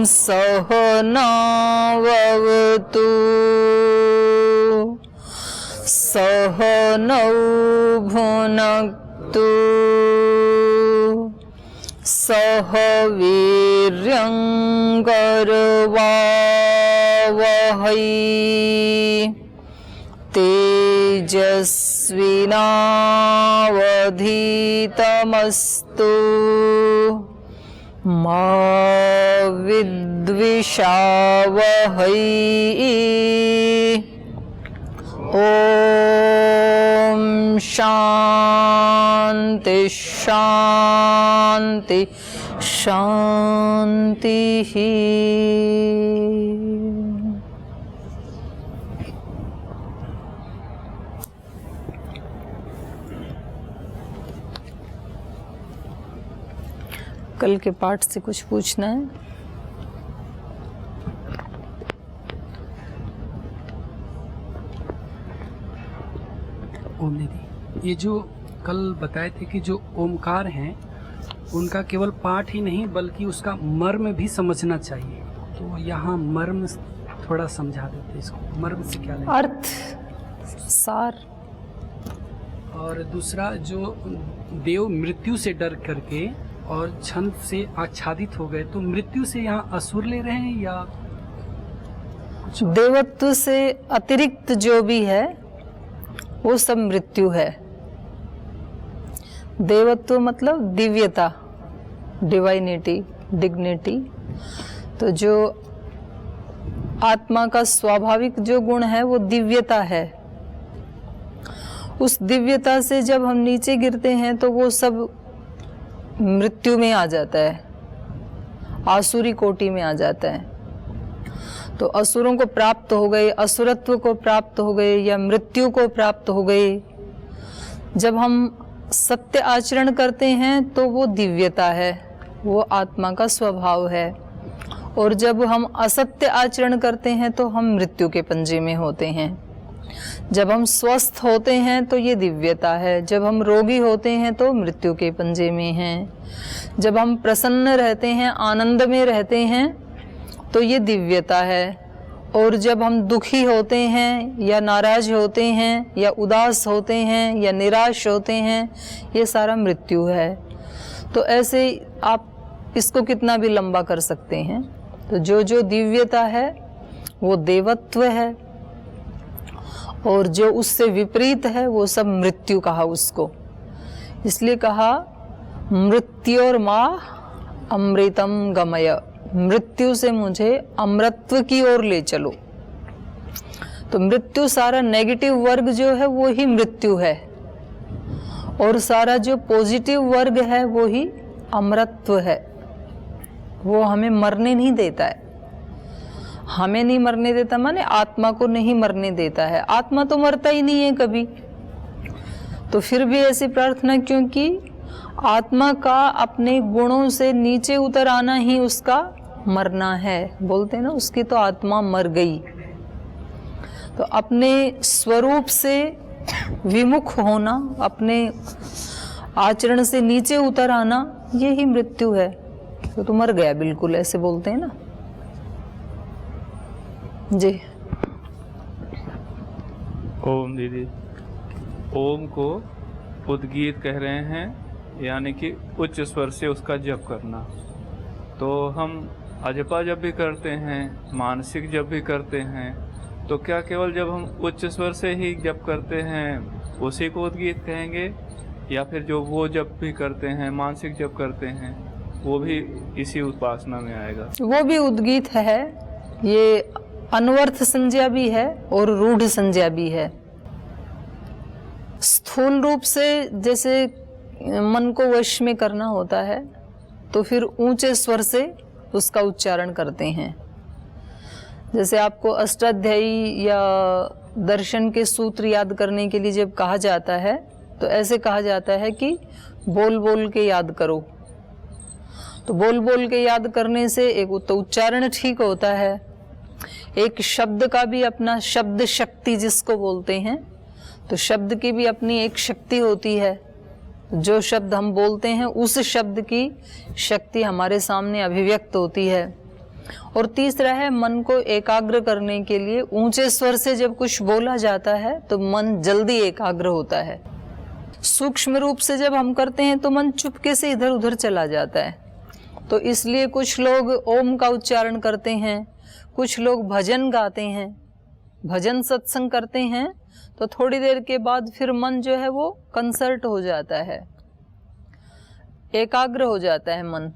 सहनाववतु सहनौ भुनक्तु सह वीर्यं करवावहै तेजस्विनावधीतमस्तु मा विद्विषावहै ओम शांति शांति शांति। कल के पाठ से कुछ पूछना है? ओम दीदी, ये जो कल बताए थे कि जो ओमकार हैं उनका केवल पाठ ही नहीं बल्कि उसका मर्म भी समझना चाहिए, तो यहाँ मर्म थोड़ा समझा देते इसको, मर्म से क्या लेना? अर्थ सार। और दूसरा, जो देव मृत्यु से डर करके और छंद से आच्छादित हो गए, तो मृत्यु से यहाँ असुर ले रहे हैं या कुछ? देवत्व से अतिरिक्त जो भी है वो सब मृत्यु है। देवत्व मतलब दिव्यता, डिवाइनिटी, डिग्निटी। तो जो आत्मा का स्वाभाविक जो गुण है वो दिव्यता है। उस दिव्यता से जब हम नीचे गिरते हैं तो वो सब मृत्यु में आ जाता है, आसुरी कोटि में आ जाता है। तो असुरों को प्राप्त हो गए, असुरत्व को प्राप्त हो गए या मृत्यु को प्राप्त हो गए। जब हम सत्य आचरण करते हैं तो वो दिव्यता है, वो आत्मा का स्वभाव है। और जब हम असत्य आचरण करते हैं तो हम मृत्यु के पंजे में होते हैं। जब हम स्वस्थ होते हैं तो ये दिव्यता है, जब हम रोगी होते हैं तो मृत्यु के पंजे में हैं। जब हम प्रसन्न रहते हैं, आनंद में रहते हैं तो ये दिव्यता है। और जब हम दुखी होते हैं या नाराज होते हैं या उदास होते हैं या निराश होते हैं, ये सारा मृत्यु है। तो ऐसे आप इसको कितना भी लंबा कर सकते हैं। तो जो जो दिव्यता है वो देवत्व है, और जो उससे विपरीत है वो सब मृत्यु कहा उसको। इसलिए कहा मृत्योर्मा अमृतम गमय, मृत्यु से मुझे अमृतत्व की ओर ले चलो। तो मृत्यु, सारा नेगेटिव वर्ग जो है वो ही मृत्यु है, और सारा जो पॉजिटिव वर्ग है वो ही अमृतत्व है। वो हमें मरने नहीं देता है। हमें नहीं मरने देता माने आत्मा को नहीं मरने देता है। आत्मा तो मरता ही नहीं है कभी। तो फिर भी ऐसी प्रार्थना, क्योंकि आत्मा का अपने गुणों से नीचे उतर आना ही उसका मरना है। बोलते हैं ना, उसकी तो आत्मा मर गई। तो अपने स्वरूप से विमुख होना, अपने आचरण से नीचे उतर आना, ये ही मृत्यु है। तो मर गया बिल्कुल, ऐसे बोलते हैं ना जी। ओम दीदी, ओम को उद्गीत कह रहे हैं, यानी कि उच्च स्वर से उसका जप करना। तो हम अजपा जब भी करते हैं, मानसिक जब भी करते हैं, तो क्या केवल जब हम उच्च स्वर से ही जप करते हैं उसी को उद्गीत कहेंगे, या फिर जो वो जप भी करते हैं, मानसिक जप करते हैं, वो भी इसी उपासना में आएगा? वो भी उद्गीत है। ये अनवर्थ संज्ञा भी है और रूढ़ संज्ञा भी है। स्थूल रूप से जैसे मन को वश में करना होता है तो फिर ऊंचे स्वर से उसका उच्चारण करते हैं। जैसे आपको अष्टाध्यायी या दर्शन के सूत्र याद करने के लिए जब कहा जाता है तो ऐसे कहा जाता है कि बोल बोल के याद करो। तो बोल बोल के याद करने से एक तो उच्चारण ठीक होता है, एक शब्द का भी अपना शब्द शक्ति जिसको बोलते हैं, तो शब्द की भी अपनी एक शक्ति होती है। जो शब्द हम बोलते हैं उस शब्द की शक्ति हमारे सामने अभिव्यक्त होती है। और तीसरा है मन को एकाग्र करने के लिए ऊंचे स्वर से जब कुछ बोला जाता है तो मन जल्दी एकाग्र होता है। सूक्ष्म रूप से जब हम करते हैं तो मन चुपके से इधर उधर चला जाता है। तो इसलिए कुछ लोग ओम का उच्चारण करते हैं, कुछ लोग भजन गाते हैं, भजन सत्संग करते हैं, तो थोड़ी देर के बाद फिर मन जो है वो कंसर्ट हो जाता है, एकाग्र हो जाता है मन।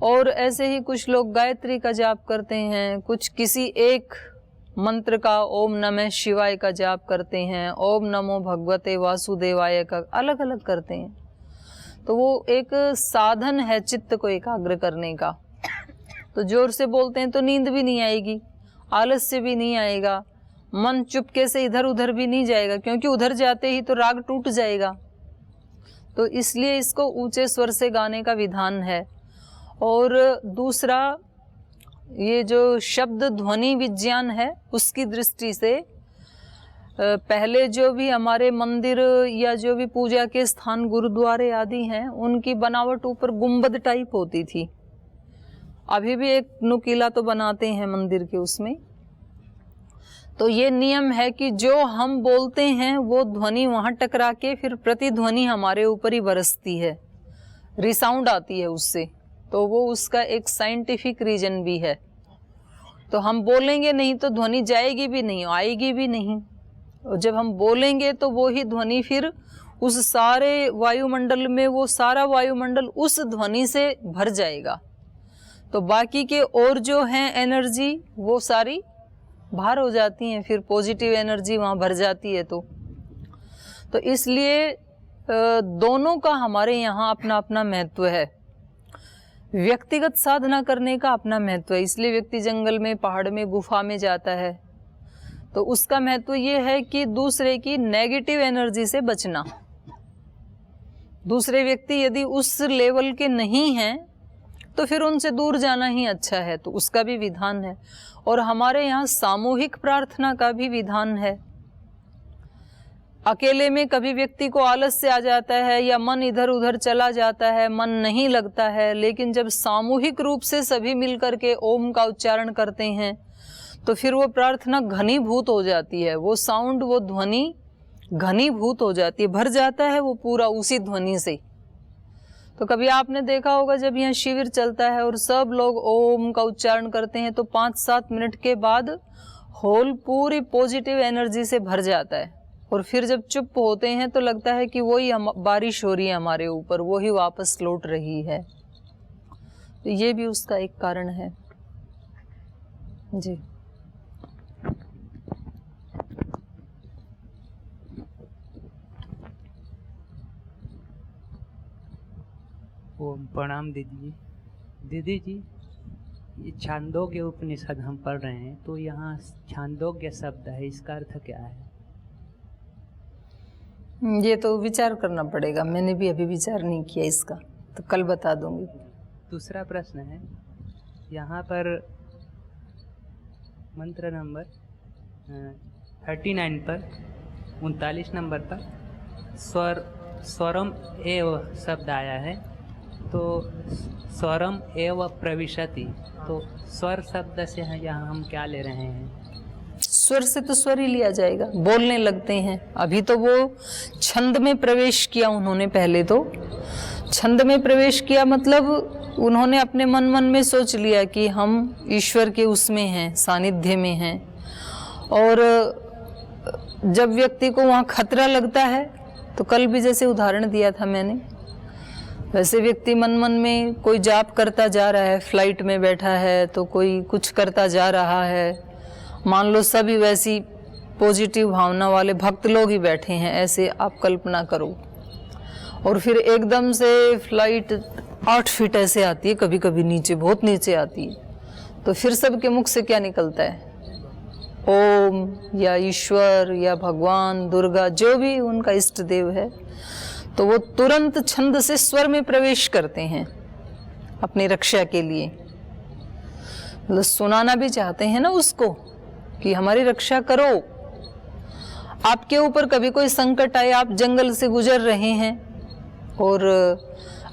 और ऐसे ही कुछ लोग गायत्री का जाप करते हैं, कुछ किसी एक मंत्र का ओम नमः शिवाय का जाप करते हैं, ओम नमो भगवते वासुदेवाय का अलग अलग करते हैं। तो वो एक साधन है चित्त को एकाग्र करने का। तो जोर से बोलते हैं तो नींद भी नहीं आएगी, आलस्य भी नहीं आएगा, मन चुपके से इधर उधर भी नहीं जाएगा, क्योंकि उधर जाते ही तो राग टूट जाएगा। तो इसलिए इसको ऊंचे स्वर से गाने का विधान है। और दूसरा, ये जो शब्द ध्वनि विज्ञान है उसकी दृष्टि से पहले जो भी हमारे मंदिर या जो भी पूजा के स्थान गुरुद्वारे आदि हैं उनकी बनावट ऊपर गुंबद टाइप होती थी। अभी भी एक नुकीला तो बनाते हैं मंदिर के उसमें। तो ये नियम है कि जो हम बोलते हैं वो ध्वनि वहाँ टकरा के फिर प्रतिध्वनि हमारे ऊपर ही बरसती है, रिसाउंड आती है उससे। तो वो उसका एक साइंटिफिक रीजन भी है। तो हम बोलेंगे नहीं तो ध्वनि जाएगी भी नहीं, आएगी भी नहीं। और जब हम बोलेंगे तो वो ही ध्वनि फिर उस सारे वायुमंडल में, वो सारा वायुमंडल उस ध्वनि से भर जाएगा। तो बाकी के और जो हैं एनर्जी वो सारी बाहर हो जाती हैं, फिर पॉजिटिव एनर्जी वहाँ भर जाती है। तो इसलिए दोनों का हमारे यहाँ अपना अपना महत्व है। व्यक्तिगत साधना करने का अपना महत्व है, इसलिए व्यक्ति जंगल में, पहाड़ में, गुफा में जाता है। तो उसका महत्व ये है कि दूसरे की नेगेटिव एनर्जी से बचना। दूसरे व्यक्ति यदि उस लेवल के नहीं हैं तो फिर उनसे दूर जाना ही अच्छा है। तो उसका भी विधान है। और हमारे यहाँ सामूहिक प्रार्थना का भी विधान है। अकेले में कभी व्यक्ति को आलस्य आ जाता है या मन इधर उधर चला जाता है, मन नहीं लगता है, लेकिन जब सामूहिक रूप से सभी मिलकर के ओम का उच्चारण करते हैं तो फिर वो प्रार्थना घनीभूत हो जाती है। वो साउंड, वो ध्वनि घनीभूत हो जाती है, भर जाता है वो पूरा उसी ध्वनि से। तो कभी आपने देखा होगा जब यहाँ शिविर चलता है और सब लोग ओम का उच्चारण करते हैं तो 5-7 मिनट के बाद हॉल पूरी पॉजिटिव एनर्जी से भर जाता है। और फिर जब चुप होते हैं तो लगता है कि वही बारिश हो रही है हमारे ऊपर, वही वापस लौट रही है। तो ये भी उसका एक कारण है जी। ओम प्रणाम दीदी। दीदी जी, ये छांदोग्य उपनिषद हम पढ़ रहे हैं, तो यहाँ छांदोग्य शब्द है, इसका अर्थ क्या है? ये तो विचार करना पड़ेगा, मैंने भी अभी विचार नहीं किया इसका, तो कल बता दूंगी। दूसरा प्रश्न है, यहाँ पर मंत्र नंबर 39 पर 39 नंबर पर स्वरम एव शब्द आया है, तो स्वरम एव प्रविशति, तो स्वर शब्द से यहाँ हम क्या ले रहे हैं? स्वर से तो स्वर ही लिया जाएगा, बोलने लगते हैं। अभी तो वो छंद में प्रवेश किया उन्होंने, पहले तो छंद में प्रवेश किया, मतलब उन्होंने अपने मन में सोच लिया कि हम ईश्वर के उसमें हैं, सानिध्य में हैं। और जब व्यक्ति को वहाँ खतरा लगता है, तो कल भी जैसे उदाहरण दिया था मैंने, वैसे व्यक्ति मन में कोई जाप करता जा रहा है, फ्लाइट में बैठा है तो कोई कुछ करता जा रहा है, मान लो सभी वैसी पॉजिटिव भावना वाले भक्त लोग ही बैठे हैं, ऐसे आप कल्पना करो। और फिर एकदम से फ्लाइट 8 फीट ऐसे आती है, कभी कभी नीचे, बहुत नीचे आती है, तो फिर सबके मुख से क्या निकलता है? ओम या ईश्वर या भगवान, दुर्गा, जो भी उनका इष्ट देव है। तो वो तुरंत छंद से स्वर में प्रवेश करते हैं अपनी रक्षा के लिए। मतलब सुनाना भी चाहते हैं ना उसको कि हमारी रक्षा करो। आपके ऊपर कभी कोई संकट आए, आप जंगल से गुजर रहे हैं और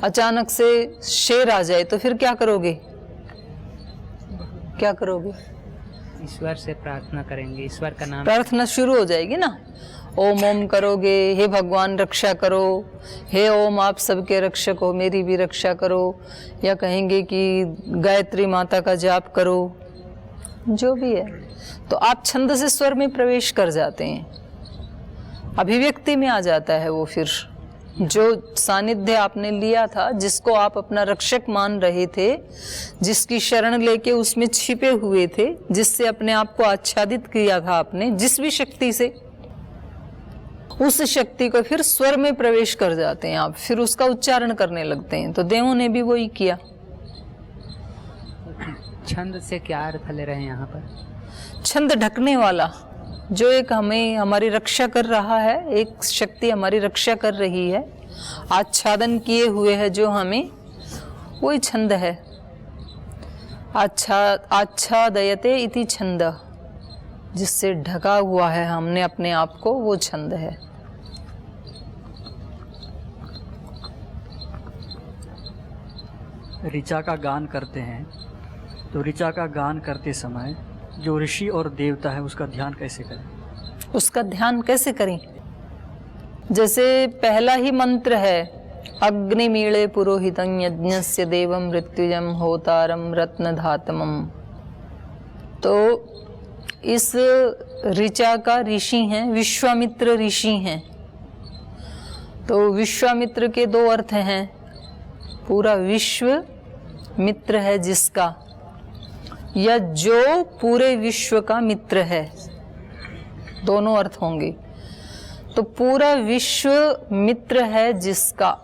अचानक से शेर आ जाए, तो फिर क्या करोगे? क्या करोगे? ईश्वर से प्रार्थना करेंगे, ईश्वर का नाम। प्रार्थना शुरू हो जाएगी ना, ओम ओम करोगे, हे भगवान रक्षा करो, हे ओम आप सबके रक्षक हो, मेरी भी रक्षा करो, या कहेंगे कि गायत्री माता का जाप करो, जो भी है। तो आप छंद से स्वर में प्रवेश कर जाते हैं, अभिव्यक्ति में आ जाता है वो। फिर जो सानिध्य आपने लिया था, जिसको आप अपना रक्षक मान रहे थे, जिसकी शरण लेके उसमें छिपे हुए थे, जिससे अपने आप को आच्छादित किया था आपने, जिस भी शक्ति से, उस शक्ति को फिर स्वर में प्रवेश कर जाते हैं आप, फिर उसका उच्चारण करने लगते हैं। तो देवों ने भी वही किया। छंद से क्या अर्थ ले रहे हैं यहाँ पर? छंद ढकने वाला, जो एक हमें हमारी रक्षा कर रहा है, एक शक्ति हमारी रक्षा कर रही है, आच्छादन किए हुए है जो हमें, वही छंद है। आच्छादयते इति छंद, जिससे ढका हुआ है हमने अपने आप को, वो छंद है। ऋचा का गान करते हैं, तो ऋचा का गान करते समय जो ऋषि और देवता है उसका ध्यान कैसे करें? उसका ध्यान कैसे करें? जैसे पहला ही मंत्र है, अग्निमीळे पुरोहितं यज्ञस्य देवं मृत्युजं होतारं रत्नधातमं। तो इस ऋचा का ऋषि हैं विश्वामित्र ऋषि हैं। तो विश्वामित्र के दो अर्थ हैं, पूरा विश्व मित्र है जिसका, या जो पूरे विश्व का मित्र है, दोनों अर्थ होंगे। तो पूरा विश्व मित्र है जिसका,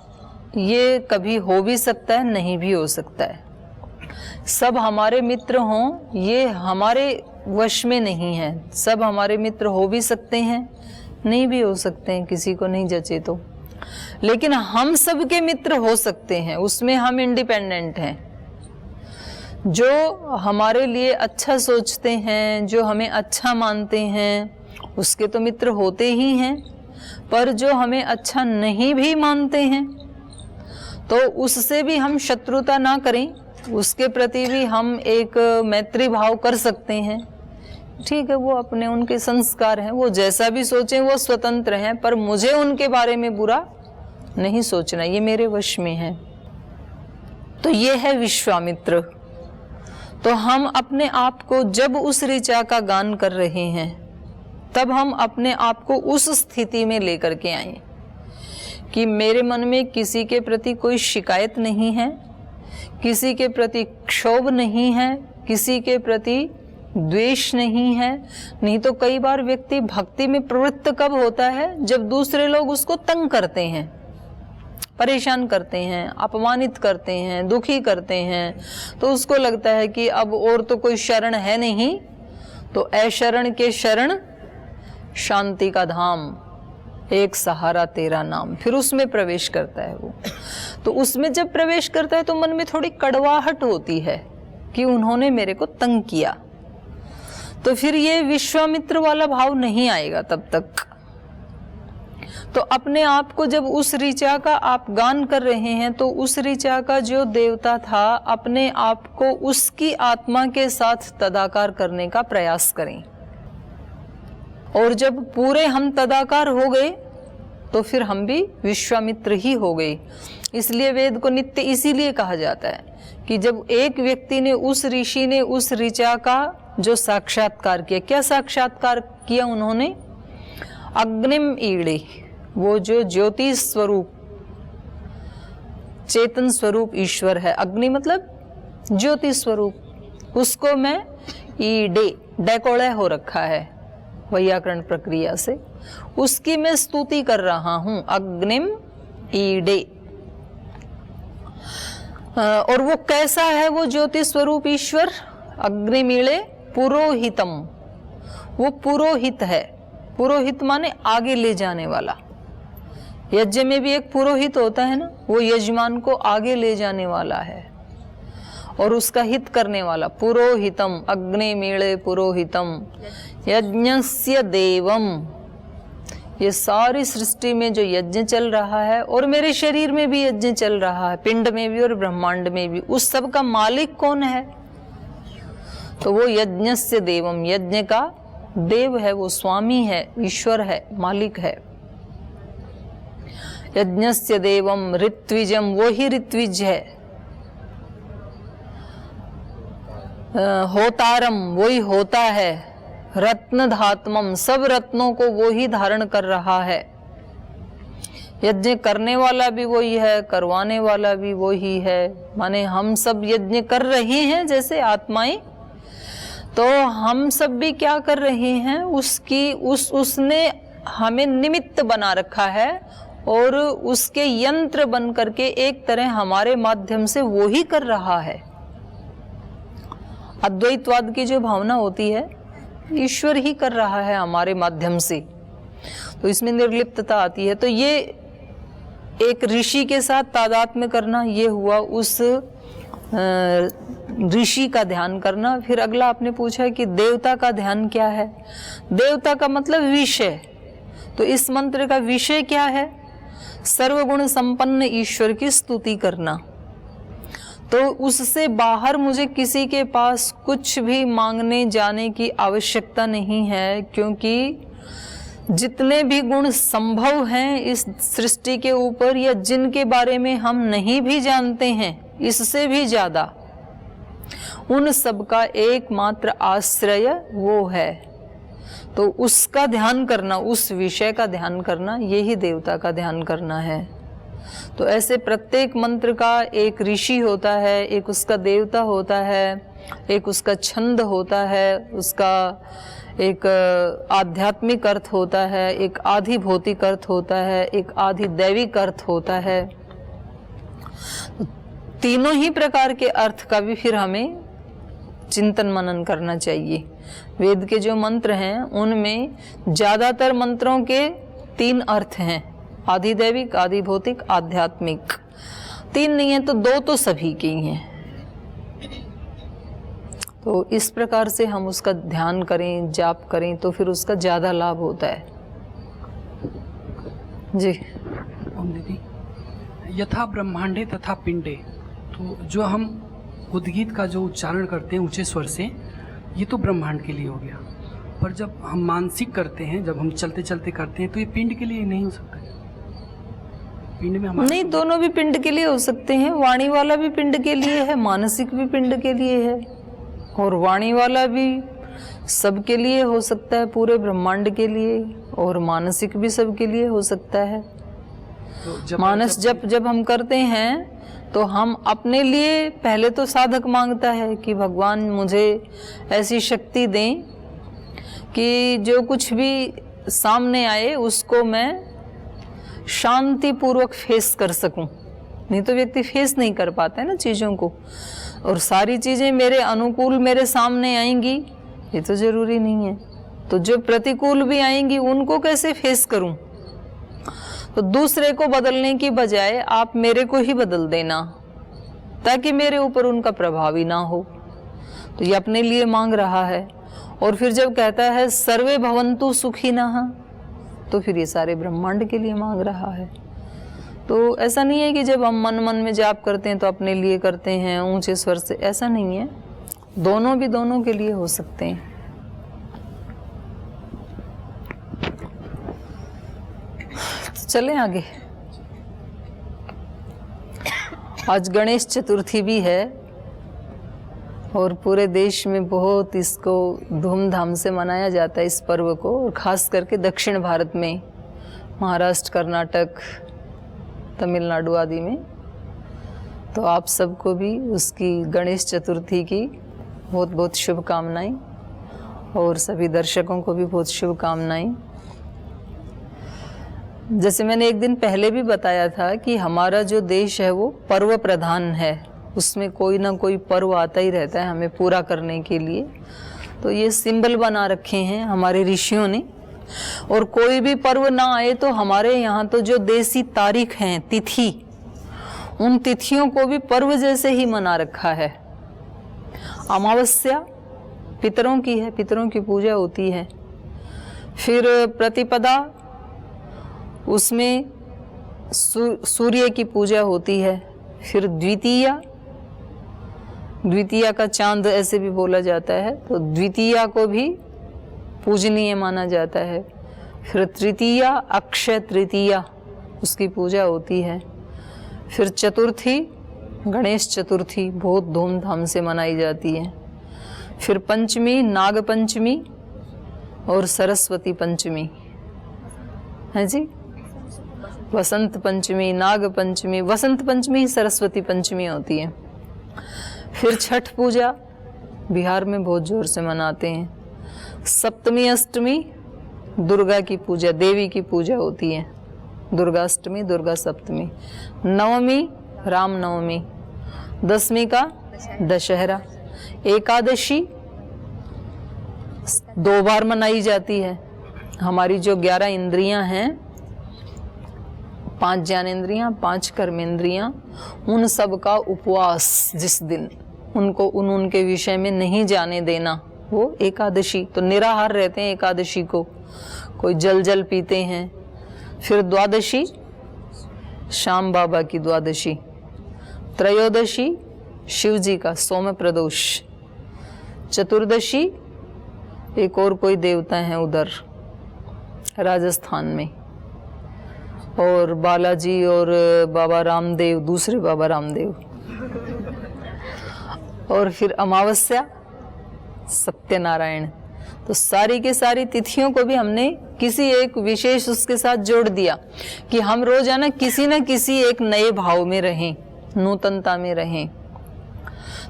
ये कभी हो भी सकता है, नहीं भी हो सकता है। सब हमारे मित्र हों, ये हमारे वश में नहीं है। सब हमारे मित्र हो भी सकते हैं, नहीं भी हो सकते हैं, किसी को नहीं जचे तो। लेकिन हम सबके मित्र हो सकते हैं, उसमें हम इंडिपेंडेंट हैं। जो हमारे लिए अच्छा सोचते हैं, जो हमें अच्छा मानते हैं, उसके तो मित्र होते ही हैं। पर जो हमें अच्छा नहीं भी मानते हैं, तो उससे भी हम शत्रुता ना करें, उसके प्रति भी हम एक मैत्री भाव कर सकते हैं। ठीक है, वो अपने उनके संस्कार हैं, वो जैसा भी सोचें, वो स्वतंत्र हैं, पर मुझे उनके बारे में बुरा नहीं सोचना, ये मेरे वश में है। तो ये है विश्वामित्र। तो हम अपने आप को जब उस ऋचा का गान कर रहे हैं, तब हम अपने आप को उस स्थिति में लेकर के आए कि मेरे मन में किसी के प्रति कोई शिकायत नहीं है, किसी के प्रति क्षोभ नहीं है, किसी के प्रति द्वेष नहीं है। नहीं तो कई बार व्यक्ति भक्ति में प्रवृत्त कब होता है? जब दूसरे लोग उसको तंग करते हैं, परेशान करते हैं, अपमानित करते हैं, दुखी करते हैं, तो उसको लगता है कि अब और तो कोई शरण है नहीं, तो अशरण के शरण शांति का धाम, एक सहारा तेरा नाम, फिर उसमें प्रवेश करता है वो। तो उसमें जब प्रवेश करता है तो मन में थोड़ी कड़वाहट होती है कि उन्होंने मेरे को तंग किया, तो फिर ये विश्वामित्र वाला भाव नहीं आएगा तब तक। तो अपने आप को जब उस ऋचा का आप गान कर रहे हैं, तो उस ऋचा का जो देवता था, अपने आप को उसकी आत्मा के साथ तदाकार करने का प्रयास करें। और जब पूरे हम तदाकार हो गए, तो फिर हम भी विश्वामित्र ही हो गए। इसलिए वेद को नित्य इसीलिए कहा जाता है कि जब एक व्यक्ति ने, उस ऋषि ने उस ऋचा का जो साक्षात्कार किया, क्या साक्षात्कार किया उन्होंने? अग्निम ईड़े, वो जो ज्योति स्वरूप, चेतन स्वरूप ईश्वर है। अग्नि मतलब ज्योति स्वरूप, उसको मैं ईडे, डेकोड़े हो रखा है वैयाकरण प्रक्रिया से, उसकी मैं स्तुति कर रहा हूं, अग्निम ईडे। और वो कैसा है वो ज्योति स्वरूप ईश्वर? अग्निमीळे पुरोहितम, वो पुरोहित है। पुरोहित माने आगे ले जाने वाला। यज्ञ में भी एक पुरोहित होता है ना, वो यजमान को आगे ले जाने वाला है और उसका हित करने वाला। पुरोहितम, अग्निमीळे पुरोहितम यज्ञस्य देवम। ये सारी सृष्टि में जो यज्ञ चल रहा है, और मेरे शरीर में भी यज्ञ चल रहा है, पिंड में भी और ब्रह्मांड में भी, उस सब का मालिक कौन है? तो वो यज्ञस्य देवम, यज्ञ का देव है, वो स्वामी है, ईश्वर है, मालिक है। यज्ञस्य देवम ऋत्विजम, वो ही ऋत्विज है। होतारम, वो ही होता है। रत्न धात्मम, सब रत्नों को वो ही धारण कर रहा है। यज्ञ करने वाला भी वही है, करवाने वाला भी वही है। माने हम सब यज्ञ कर रहे हैं जैसे आत्माएं, तो हम सब भी क्या कर रहे हैं, उसने हमें निमित्त बना रखा है और उसके यंत्र बन करके एक तरह हमारे माध्यम से वो ही कर रहा है। अद्वैतवाद की जो भावना होती है, ईश्वर ही कर रहा है हमारे माध्यम से, तो इसमें निर्लिप्तता आती है। तो ये एक ऋषि के साथ तादात्म्य करना, ये हुआ उस ऋषि का ध्यान करना। फिर अगला आपने पूछा कि देवता का ध्यान क्या है। देवता का मतलब विषय, तो इस मंत्र का विषय क्या है, सर्वगुण संपन्न ईश्वर की स्तुति करना। तो उससे बाहर मुझे किसी के पास कुछ भी मांगने जाने की आवश्यकता नहीं है, क्योंकि जितने भी गुण संभव हैं इस सृष्टि के ऊपर, या जिनके बारे में हम नहीं भी जानते हैं इससे भी ज्यादा, उन सब का एकमात्र आश्रय वो है। तो उसका ध्यान करना, उस विषय का ध्यान करना, यही देवता का ध्यान करना है। तो ऐसे प्रत्येक मंत्र का एक ऋषि होता है, एक उसका देवता होता है, एक उसका छंद होता है, उसका एक आध्यात्मिक अर्थ होता है, एक आधि भौतिक अर्थ होता है, एक आधि दैविक अर्थ होता है। तीनों ही प्रकार के अर्थ का भी फिर हमें चिंतन मनन करना चाहिए। वेद के जो मंत्र हैं उनमें ज्यादातर मंत्रों के 3 अर्थ हैं, आधि दैविक, आधि भौतिक, आध्यात्मिक। 3 नहीं है तो 2 तो सभी के ही हैं। तो इस प्रकार से हम उसका ध्यान करें, जाप करें, तो फिर उसका ज़्यादा लाभ होता है। जी ओम दीदी, यथा ब्रह्मांडे तथा पिंडे, तो जो हम उद्गीत का जो उच्चारण करते हैं ऊंचे स्वर से, ये तो ब्रह्मांड के लिए हो गया। पर जब हम मानसिक करते हैं, जब हम चलते चलते करते हैं, तो ये पिंड के लिए नहीं हो सकता है। पिंड में हमारा नहीं, दोनों भी पिंड के लिए हो सकते हैं। वाणी वाला भी पिंड के लिए है, मानसिक भी पिंड के लिए है, और वाणी वाला भी सबके लिए हो सकता है, पूरे ब्रह्मांड के लिए, और मानसिक भी सबके लिए हो सकता है। तो मानस जब हम करते हैं तो हम अपने लिए पहले तो साधक मांगता है कि भगवान मुझे ऐसी शक्ति दें कि जो कुछ भी सामने आए उसको मैं शांति पूर्वक फेस कर सकूं। नहीं तो व्यक्ति फेस नहीं कर पाता है ना चीज़ों को, और सारी चीज़ें मेरे अनुकूल मेरे सामने आएंगी ये तो ज़रूरी नहीं है। तो जो प्रतिकूल भी आएंगी उनको कैसे फेस करूं? तो दूसरे को बदलने की बजाय आप मेरे को ही बदल देना, ताकि मेरे ऊपर उनका प्रभाव ही ना हो। तो ये अपने लिए मांग रहा है। और फिर जब कहता है सर्वे भवन्तु सुखिनः, तो फिर ये सारे ब्रह्मांड के लिए मांग रहा है। तो ऐसा नहीं है कि जब हम मन मन में जाप करते हैं तो अपने लिए करते हैं ऊंचे स्वर से, ऐसा नहीं है। दोनों भी दोनों के लिए हो सकते हैं। तो चलें आगे। आज गणेश चतुर्थी भी है और पूरे देश में बहुत इसको धूमधाम से मनाया जाता है इस पर्व को, और ख़ास करके दक्षिण भारत में, महाराष्ट्र, कर्नाटक, तमिलनाडु आदि में। तो आप सबको भी उसकी गणेश चतुर्थी की बहुत बहुत शुभकामनाएं, और सभी दर्शकों को भी बहुत शुभकामनाएं। जैसे मैंने एक दिन पहले भी बताया था कि हमारा जो देश है वो पर्व प्रधान है, उसमें कोई ना कोई पर्व आता ही रहता है हमें पूरा करने के लिए। तो ये सिंबल बना रखे हैं हमारे ऋषियों ने, और कोई भी पर्व ना आए तो हमारे यहाँ तो जो देसी तारीख हैं, तिथि, उन तिथियों को भी पर्व जैसे ही मना रखा है। अमावस्या पितरों की है, पितरों की पूजा होती है। फिर प्रतिपदा, उसमें सूर्य की पूजा होती है। फिर द्वितीया, द्वितीया का चांद ऐसे भी बोला जाता है, तो द्वितीया को भी पूजनीय माना जाता है। फिर तृतीया, अक्षय तृतीया, उसकी पूजा होती है। फिर चतुर्थी, गणेश चतुर्थी बहुत धूमधाम से मनाई जाती है। फिर पंचमी, नाग पंचमी और सरस्वती पंचमी है जी। वसंत पंचमी, नाग पंचमी, वसंत पंचमी सरस्वती पंचमी होती है। फिर छठ पूजा बिहार में बहुत जोर से मनाते हैं। सप्तमी, अष्टमी दुर्गा की पूजा, देवी की पूजा होती है। दुर्गा अष्टमी, दुर्गा सप्तमी। नवमी रामनवमी, दसवीं का दशहरा। एकादशी 2 बार मनाई जाती है। हमारी जो 11 इंद्रियां हैं, 5 ज्ञानेंद्रियां, 5 कर्मेंद्रियां, उन सब का उपवास जिस दिन उनको उनके विषय में नहीं जाने देना, वो एकादशी। तो निराहार रहते हैं एकादशी को, कोई जल पीते हैं। फिर द्वादशी श्याम बाबा की द्वादशी। त्रयोदशी शिव जी का सोम प्रदोष। चतुर्दशी एक और कोई देवता हैं उधर राजस्थान में, और बालाजी और बाबा रामदेव, दूसरे बाबा रामदेव। और फिर अमावस्या सत्यनारायण। तो सारी की सारी तिथियों को भी हमने किसी एक विशेष उसके साथ जोड़ दिया कि हम रोजाना किसी न किसी एक नए भाव में रहें, नूतनता में रहें।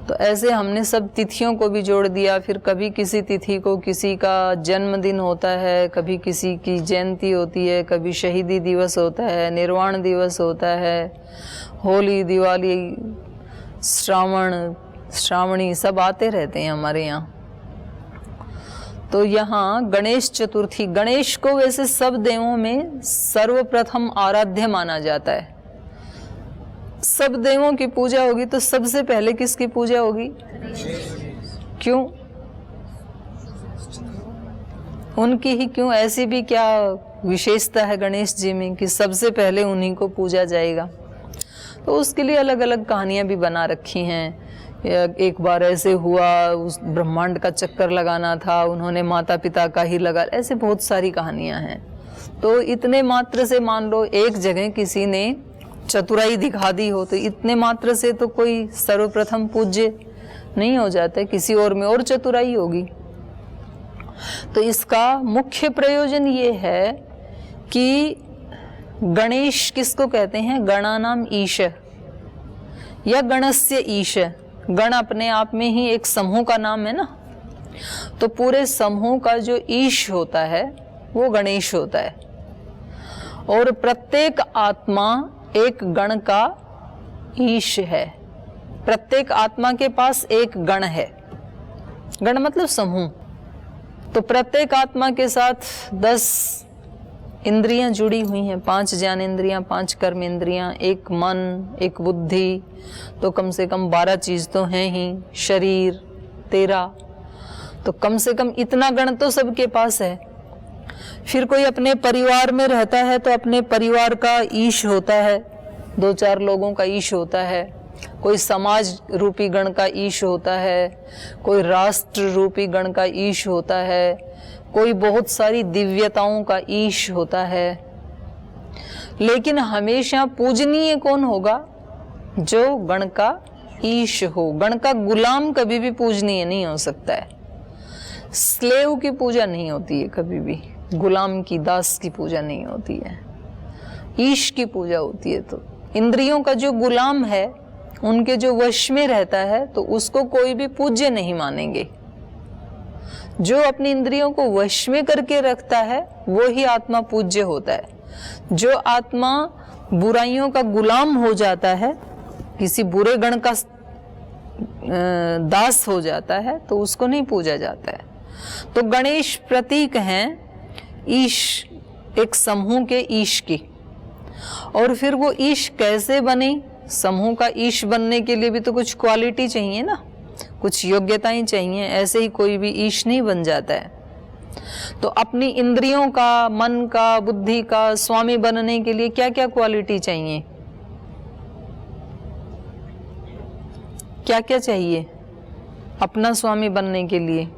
तो ऐसे हमने सब तिथियों को भी जोड़ दिया। फिर कभी किसी तिथि को किसी का जन्मदिन होता है, कभी किसी की जयंती होती है, कभी शहीदी दिवस होता है, निर्वाण दिवस होता है, होली, दिवाली, श्रावणी सब आते रहते हैं हमारे यहाँ। तो यहाँ गणेश चतुर्थी, गणेश को वैसे सब देवों में सर्वप्रथम आराध्य माना जाता है। सब देवों की पूजा होगी तो सबसे पहले किसकी पूजा होगी? क्यों? उनकी ही क्यों? ऐसी भी क्या विशेषता है गणेश जी में कि सबसे पहले उन्हीं को पूजा जाएगा? तो उसके लिए अलग अलग कहानियां भी बना रखी हैं। एक बार ऐसे हुआ, उस ब्रह्मांड का चक्कर लगाना था, उन्होंने माता पिता का ही लगा, ऐसे बहुत सारी कहानियां हैं। तो इतने मात्र से मान लो एक जगह किसी ने चतुराई दिखा दी हो, तो इतने मात्र से तो कोई सर्वप्रथम पूज्य नहीं हो जाता, किसी और में और चतुराई होगी। तो इसका मुख्य प्रयोजन ये है कि गणेश किसको कहते हैं? गणानाम ईश या गणस्य ईश। गण अपने आप में ही एक समूह का नाम है ना, तो पूरे समूह का जो ईश होता है वो गणेश होता है। और प्रत्येक आत्मा एक गण का ईश है। प्रत्येक आत्मा के पास एक गण है। गण मतलब समूह। तो प्रत्येक आत्मा के साथ 10 इंद्रियां जुड़ी हुई हैं, 5 ज्ञानेंद्रियां, 5 कर्मेंद्रियां, एक मन, एक बुद्धि, तो कम से कम 12 चीज तो हैं ही, शरीर 13, तो कम से कम इतना गण तो सबके पास है। फिर कोई अपने परिवार में रहता है तो अपने परिवार का ईश होता है, 2-4 लोगों का ईश होता है। कोई समाज रूपी गण का ईश होता है, कोई राष्ट्र रूपी गण का ईश होता है, कोई बहुत सारी दिव्यताओं का ईश होता है। लेकिन हमेशा पूजनीय कौन होगा? जो गण का ईश हो। गण का गुलाम कभी भी पूजनीय नहीं हो सकता है। स्लेव की पूजा नहीं होती है कभी भी, गुलाम की, दास की पूजा नहीं होती है, ईश की पूजा होती है। तो इंद्रियों का जो गुलाम है, उनके जो वश में रहता है, तो उसको कोई भी पूज्य नहीं मानेंगे। जो अपनी इंद्रियों को वश में करके रखता है वो ही आत्मा पूज्य होता है। जो आत्मा बुराइयों का गुलाम हो जाता है, किसी बुरे गण का दास हो जाता है, तो उसको नहीं पूजा जाता है। तो गणेश प्रतीक हैं ईश, एक समूह के ईश की। और फिर वो ईश कैसे बने? समूह का ईश बनने के लिए भी तो कुछ क्वालिटी चाहिए ना, कुछ योग्यताएं चाहिए। ऐसे ही कोई भी ईश नहीं बन जाता है। तो अपनी इंद्रियों का, मन का, बुद्धि का स्वामी बनने के लिए क्या क्या क्वालिटी चाहिए? क्या क्या चाहिए? अपना स्वामी बनने के लिए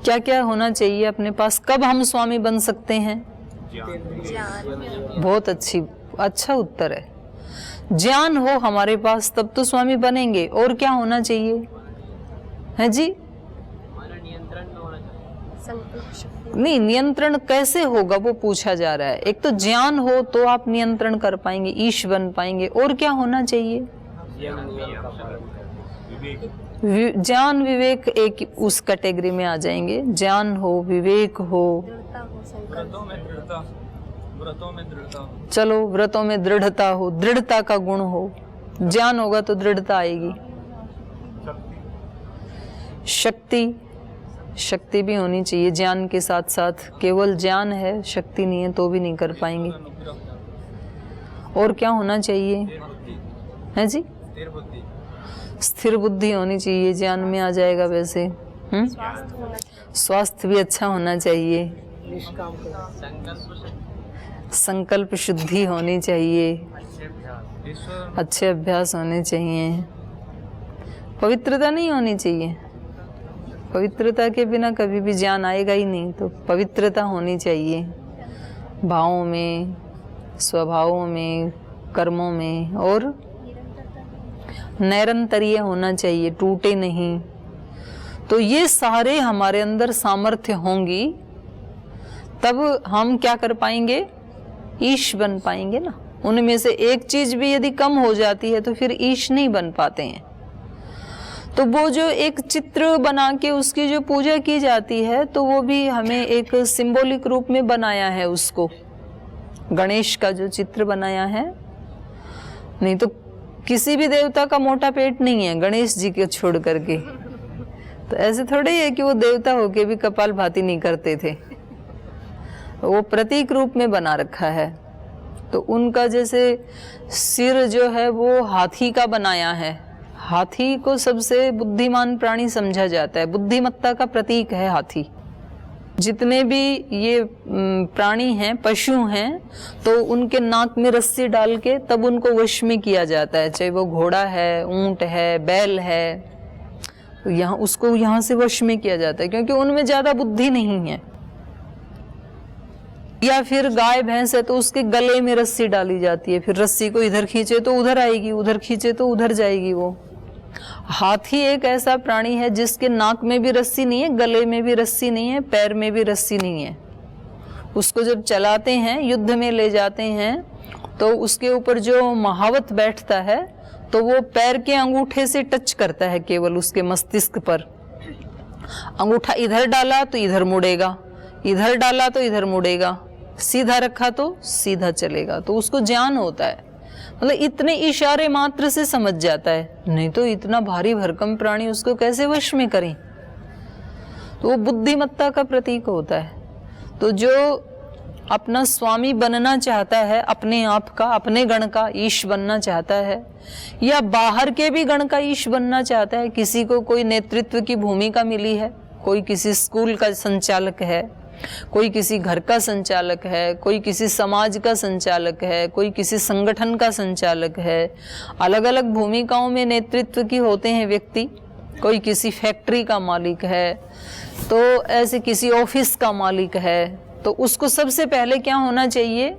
क्या क्या होना चाहिए अपने पास? कब हम स्वामी बन सकते हैं? बहुत अच्छा उत्तर है। ज्ञान हो हमारे पास तब तो स्वामी बनेंगे। और क्या होना चाहिए है जी? नहीं, नियंत्रण कैसे होगा वो पूछा जा रहा है। एक तो ज्ञान हो तो आप नियंत्रण कर पाएंगे, ईश बन पाएंगे। और क्या होना चाहिए? ज्ञान विवेक एक उस कैटेगरी में आ जाएंगे। ज्ञान हो, विवेक हो, चलो व्रतों में दृढ़ता हो, दृढ़ता का गुण हो। ज्ञान होगा तो दृढ़ता आएगी। शक्ति भी होनी चाहिए ज्ञान के साथ साथ। केवल ज्ञान है, शक्ति नहीं है तो भी नहीं कर पाएंगे। और क्या होना चाहिए है जी? स्थिर बुद्धि होनी चाहिए, ज्ञान में आ जाएगा वैसे। स्वास्थ्य भी अच्छा होना चाहिए, संकल्प शुद्धि होनी चाहिए, अच्छे अभ्यास होने चाहिए। पवित्रता नहीं होनी चाहिए, पवित्रता के बिना कभी भी ज्ञान आएगा ही नहीं। तो पवित्रता होनी चाहिए भावों में, स्वभावों में, कर्मों में। और निरंतरीय होना चाहिए, टूटे नहीं। तो ये सारे हमारे अंदर सामर्थ्य होंगी तब हम क्या कर पाएंगे? ईश बन पाएंगे ना। उनमें से एक चीज भी यदि कम हो जाती है तो फिर ईश नहीं बन पाते हैं। तो वो जो एक चित्र बना के उसकी जो पूजा की जाती है तो वो भी हमें एक सिंबॉलिक रूप में बनाया है उसको। गणेश का जो चित्र बनाया है, नहीं तो किसी भी देवता का मोटा पेट नहीं है गणेश जी के छोड़ करके। तो ऐसे थोड़े ही है कि वो देवता होके भी कपाल भाती नहीं करते थे, वो प्रतीक रूप में बना रखा है। तो उनका जैसे सिर जो है वो हाथी का बनाया है। हाथी को सबसे बुद्धिमान प्राणी समझा जाता है, बुद्धिमत्ता का प्रतीक है हाथी। जितने भी ये प्राणी हैं, पशु हैं, तो उनके नाक में रस्सी डाल के तब उनको वश में किया जाता है। चाहे वो घोड़ा है, ऊंट है, बैल है, तो यहाँ से वश में किया जाता है क्योंकि उनमें ज्यादा बुद्धि नहीं है। या फिर गाय भैंस है तो उसके गले में रस्सी डाली जाती है, फिर रस्सी को इधर खींचे तो उधर आएगी, उधर खींचे तो उधर जाएगी। वो हाथी एक ऐसा प्राणी है जिसके नाक में भी रस्सी नहीं है, गले में भी रस्सी नहीं है, पैर में भी रस्सी नहीं है। उसको जब चलाते हैं, युद्ध में ले जाते हैं, तो उसके ऊपर जो महावत बैठता है तो वो पैर के अंगूठे से टच करता है केवल उसके मस्तिष्क पर। अंगूठा इधर डाला तो इधर मुड़ेगा, इधर डाला तो इधर मुड़ेगा, सीधा रखा तो सीधा चलेगा। तो उसको ज्ञान होता है, मतलब इतने इशारे मात्र से समझ जाता है। नहीं तो इतना भारी भरकम प्राणी उसको कैसे वश में करें? तो वो बुद्धिमत्ता का प्रतीक होता है। तो जो अपना स्वामी बनना चाहता है, अपने आप का, अपने गण का ईश बनना चाहता है, या बाहर के भी गण का ईश बनना चाहता है, किसी को कोई नेतृत्व की भूमिका मिली है, कोई किसी स्कूल का संचालक है, कोई किसी घर का संचालक है, कोई किसी समाज का संचालक है, कोई किसी संगठन का संचालक है, अलग अलग भूमिकाओं में नेतृत्व की होते हैं व्यक्ति। कोई किसी फैक्ट्री का मालिक है, तो ऐसे किसी ऑफिस का मालिक है, तो उसको सबसे पहले क्या होना चाहिए?